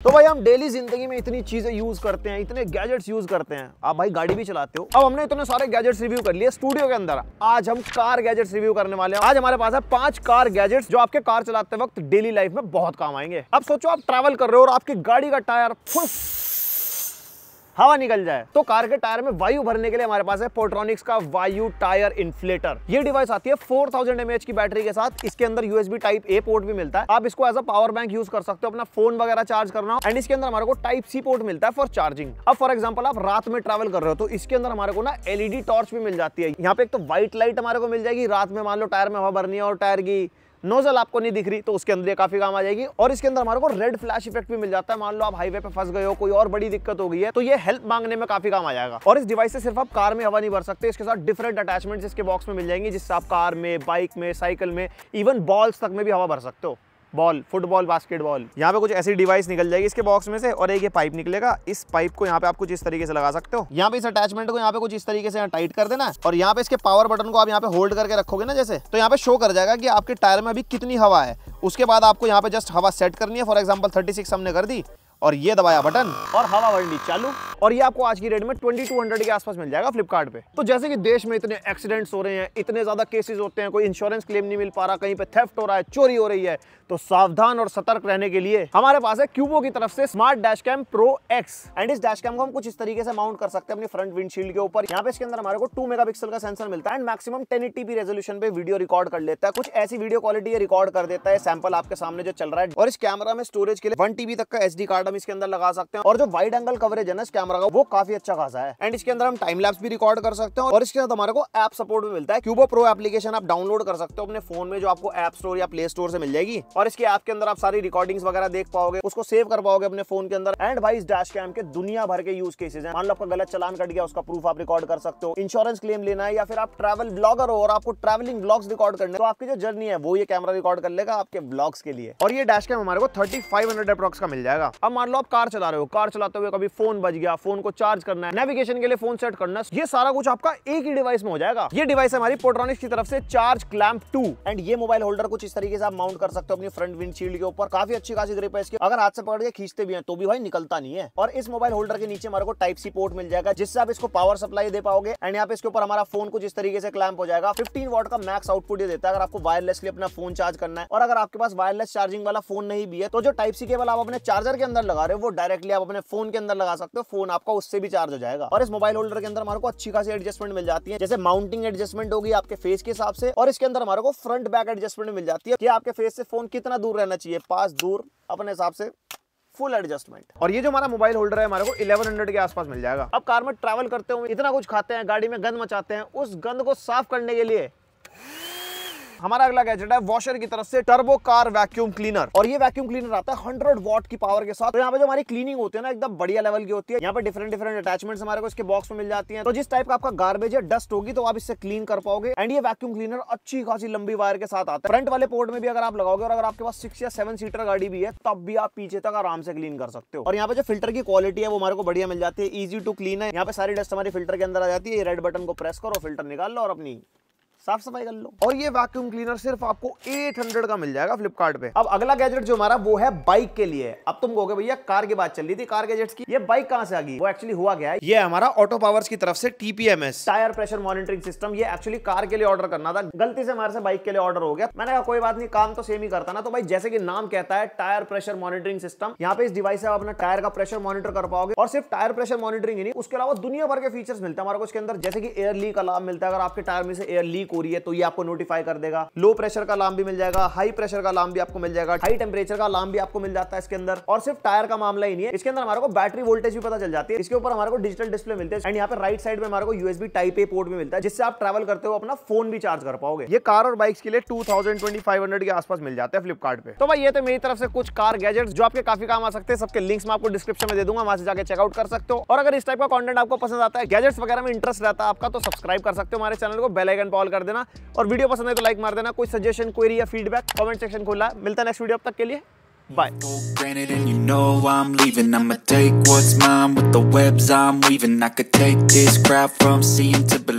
तो भाई हम डेली जिंदगी में इतनी चीजें यूज करते हैं, इतने गैजेट्स यूज करते हैं। आप भाई गाड़ी भी चलाते हो। अब हमने इतने सारे गैजेट्स रिव्यू कर लिए स्टूडियो के अंदर। आज हम कार गैजेट्स रिव्यू करने वाले हैं। आज हमारे पास है 5 कार गैजेट्स जो आपके कार चलाते वक्त डेली लाइफ में बहुत काम आएंगे। अब सोचो आप ट्रैवल कर रहे हो और आपकी गाड़ी का टायर फुल हवा निकल जाए, तो कार के टायर में वायु भरने के लिए हमारे पास है पोर्ट्रॉनिक्स का वायु टायर इन्फ्लेटर। ये डिवाइस आती है 4000 mAh की बैटरी के साथ। इसके अंदर USB टाइप A पोर्ट भी मिलता है। आप इसको as a power bank use कर सकते हो, अपना फोन वगैरह चार्ज करना हो। एंड इसके अंदर हमारे को टाइप C पोर्ट मिलता है फॉर चार्जिंग। अब फॉर एग्जाम्पल आप रात में ट्रैवल कर रहे हो तो इसके अंदर हमारे को ना LED टॉर्च भी मिल जाती है। यहाँ पे एक तो व्हाइट लाइट हमारे को मिल जाएगी। रात में मान लो टायर में हवा भरनी है और टायर की नोजल आपको नहीं दिख रही तो उसके अंदर ये काफी काम आ जाएगी। और इसके अंदर हमारे को रेड फ्लैश इफेक्ट भी मिल जाता है। मान लो आप हाईवे पे फंस गए हो, कोई और बड़ी दिक्कत हो गई है, तो ये हेल्प मांगने में काफी काम आ जाएगा। और इस डिवाइस से सिर्फ आप कार में हवा नहीं भर सकते, इसके साथ डिफरेंट अटैचमेंट्स इसके बॉक्स में मिल जाएंगी, जिससे आप कार में, बाइक में, साइकिल में, इवन बॉल्स तक में भी हवा भर सकते हो। Ball, football, basketball. यहाँ पे कुछ ऐसी डिवाइस निकल जाएगी इसके बॉक्स में से, और एक ये पाइप निकलेगा। इस पाइप को यहाँ पे आप कुछ इस तरीके से लगा सकते हो। यहाँ पे इस अटैचमेंट को यहाँ पे कुछ इस तरीके से टाइट कर देना, और यहाँ पे इसके पावर बटन को आप यहाँ पे होल्ड करके रखोगे ना जैसे, तो यहाँ पे शो कर जाएगा कि आपके टायर में अभी कितनी हवा है। उसके बाद आपको यहाँ पे जस्ट हवा सेट करनी है। फॉर एग्जाम्पल 36 हमने कर दी और ये दबाया बटन और हवा भरनी चालू। और ये आपको आज की रेट में 2200 के आसपास मिल जाएगा फ्लिपकार्ट पे। तो जैसे कि देश में इतने एक्सीडेंट्स हो रहे हैं, इतने ज्यादा केसेस होते हैं, कोई इंश्योरेंस क्लेम नहीं मिल पा रहा, कहीं पे थेफ्ट हो रहा है, चोरी हो रही है, तो सावधान और सतर्क रहने के लिए हमारे पास है क्यूबो की तरफ से smart dash cam pro X. And इस डैश कैम को हम कुछ इस तरीके से माउंट कर सकते हैं अपनी फ्रंट विंडशील्ड के ऊपर। यहाँ पे इसके अंदर हमारे को 2 मेगापिक्सल का सेंसर मिलता है एंड मैक्सिमम 1080p रेजोल्यूशन पे वीडियो रिकॉर्ड कर लेता है। कुछ ऐसी वीडियो क्वालिटी रिकॉर्ड कर देता है, सैंपल आपके सामने जो चल रहा है। और इस कैमरा में स्टोरेज के लिए 1 TB तक का SD कार्ड हम इसके अंदर लगा सकते हैं। और जो वाइड एंगल कवरेज है ना इस कैमरा का, वो काफी अच्छा खासा है। एंड इसके अंदर हम टाइम लैप्स भी रिकॉर्ड कर सकते हैं। और इसके साथ हमारे को ऐप सपोर्ट भी मिलता है। क्यूबो प्रो एप्लीकेशन आप डाउनलोड कर सकते हो अपने फोन में, जो आपको ऐप स्टोर या प्ले स्टोर से मिल जाएगी। और इसके ऐप के अंदर आप सारी रिकॉर्डिंग्स वगैरह देख पाओगे, उसको सेव कर पाओगे अपने फोन के अंदर। एंड भाई इस डैश कैम के दुनिया भर के यूज केसेस हैं। मान लो आपका गलत चालान कट गया, उसका प्रूफ आप रिकॉर्ड कर सकते हो। इंश्योरेंस क्लेम लेना है, या फिर आप ट्रैवल ब्लॉगर हो और आपको ट्रैवलिंग ब्लॉग्स रिकॉर्ड करने, तो आपकी जो जर्नी है वो ये कैमरा रिकॉर्ड कर लेगा आपके ब्लॉग्स के लिए। और ये डैश कैम हमारे को 3500 अप्रॉक्स का मिल जाएगा। अब मान लो आप कार चला रहे हो, कार चलाते हुए कभी फोन बज गया, फोन को चार्ज करना है, नेविगेशन के लिए फोन सेट करना है, ये सारा कुछ आपका एक ही डिवाइस में हो जाएगा। ये डिवाइस हमारी पोर्ट्रॉनिक्स की तरफ से चार्ज क्लैंप 2। एंड ये मोबाइल होल्डर कुछ इस तरीके से आप माउंट कर सकते हो अपनी फ्रंट विंडशील्ड के ऊपर। काफी अच्छी खासी ग्रिप है इसकी। अगर हाथ से पकड़ के खींचते भी हैं तो भी भाई निकलता नहीं है। और इस मोबाइल होल्डर के नीचे हमारे को टाइप C पोर्ट मिल जाएगा, जिससे आप इसको पावर सप्लाई दे पाओगे। एंड यहाँ पे इसके ऊपर हमारा फोन कुछ इस तरीके से क्लैंप हो जाएगा। 15 वॉट का मैक्स आउटपुट ये देता है अगर आपको वायरलेसली अपना फोन चार्ज करना है। और अगर आपके पास वायरलेस चार्जिंग वाला फोन नहीं भी है, तो जो टाइप C केबल आप अपने चार्जर के अंदर लगा रहे हो, वो डायरेक्टली आप अपने फोन के अंदर लगा सकते हो। फोन आपका उससे भी चार्ज हो जाएगा। और इस मोबाइल होल्डर के अंदर हमारे को अच्छी खासी एडजस्टमेंट मिल जाती है, जैसे माउंटिंग एडजस्टमेंट होगी आपके फेस के हिसाब से। और इसके अंदर हमारे को फ्रंट बैक एडजस्टमेंट मिल जाती है कि आपके फेस से फोन कितना दूर रहना चाहिए, पास, दूर, अपने हिसाब से फुल एडजस्टमेंट। और ये जो हमारा मोबाइल होल्डर है हमारे को 1100 के आसपास मिल जाएगा। अब कार में ट्रैवल करते हुए इतना कुछ खाते हैं, गाड़ी में गंद मचाते हैं, उस गंद को साफ करने के लिए हमारा अगला गैजेट है वॉशर की तरफ से टर्बो कार वैक्यूम क्लीनर। और ये वैक्यूम क्लीनर आता है 100 वॉट की पावर के साथ। तो यहाँ पे जो हमारी क्लीनिंग होती है ना, एकदम बढ़िया लेवल की होती है। यहाँ पे डिफरेंट अटैचमेंट्स हमारे को इसके बॉक्स में मिल जाती हैं। तो जिस टाइप का आपका गार्बेज है, डस्ट होगी, तो आप इससे क्लीन कर पाओगे। एंड ये वैक्यूम क्लीनर अच्छी खासी लंबी वायर के साथ आता है। फ्रंट वाले पोर्ट में भी अगर आप लगाओगे, और अगर आपके पास 6 या 7 सीटर गाड़ी भी है, तब भी आप पीछे तक आराम से क्लीन कर सकते हो। और यहाँ पे जो फिल्टर की क्वालिटी है वो हमारे को बढ़िया मिल जाती है, इजी टू क्लीन है। यहाँ पे सारी डस्ट हमारी फिल्टर के अंदर आ जाती है। रेड बटन को प्रेस करो, फिल्टर निकाल लो और अपनी साफ सफाई कर लो। और ये वैक्यूम क्लीनर सिर्फ आपको 800 का मिल जाएगा फ्लिपकार्ट पे। अब अगला गैजेट जो हमारा वो है बाइक के लिए। अब तुम कहोगे भैया कार की बात चल रही थी, कार गैजेट्स की, ये बाइक कहां से आ गई? वो एक्चुअली हुआ क्या है, ये हमारा ऑटो पावर्स की तरफ से TPMS tyre pressure monitoring system. ये एक्चुअली कार के लिए ऑर्डर करना था, गलती से हमारे से बाइक के लिए ऑर्डर हो गया। मैंने कहा कोई बात नहीं, काम तो सेम ही करता ना। तो भाई जैसे कि नाम कहता है टायर प्रेशर मॉनिटरिंग सिस्टम, यहाँ पे इस डिवाइस से आप अपना टायर का प्रेशर मॉनिटर कर पाओगे। और सिर्फ टायर प्रेशर मॉनिटरिंग ही नहीं, उसके अलावा दुनिया भर के फीचर्स मिलते हैं हमारे को इसके अंदर, जैसे कि एयर लीक अलार्म मिलता है। अगर आपके टायर में से एयर लीक हो रही है तो ये आपको नोटिफाई कर देगा। लो प्रेशर का अलार्म भी मिल जाएगा, हाई प्रेशर का अलार्म भी आपको मिल जाएगा, हाई टेंपरेचर का अलार्म भी आपको मिल जाता है इसके अंदर। और सिर्फ टायर का मामला ही नहीं है, इसके अंदर हमारे को बैटरी वोल्टेज भी पता चल जाती है। इसके ऊपर हमारे को डिजिटल डिस्प्ले मिलते हैं। एंड यहाँ पे राइट साइड में हमारे को USB टाइप A पोर्ट भी मिलता है, जिससे आप ट्रैवल करते हो अपना फोन भी चार्ज कर पाओगे। ये कार और बाइक्स के लिए 2200-2500 के आसपास मिल जाते हैं फ्लिपकार्ट पे। तो भाई ये तो मेरी तरफ से कुछ कार गैजेट्स जो आपके काफी काम आ सकते हैं। सबके लिंक्स मैं आपको डिस्क्रिप्शन में दे दूंगा, वहां से जाकर चेकआउट कर सकते हो। और अगर इस टाइप का कंटेंट आपको पसंद आता है, गैजेट्स वगैरह में इंटरेस्ट रहता है आपका, तो सब्सक्राइब कर सकते हो हमारे चैनल को, बेल आइकन ऑल कर देना। और वीडियो पसंद है तो लाइक मार देना। कोई सजेशन, क्वेरी या फीडबैक कमेंट सेक्शन खोला है। मिलता है नेक्स्ट वीडियो, अब तक के लिए bye. Granted, and you know I'm leaving. I'ma take what's mine with the webs I'm weaving. I could take this crowd from seeing to believing.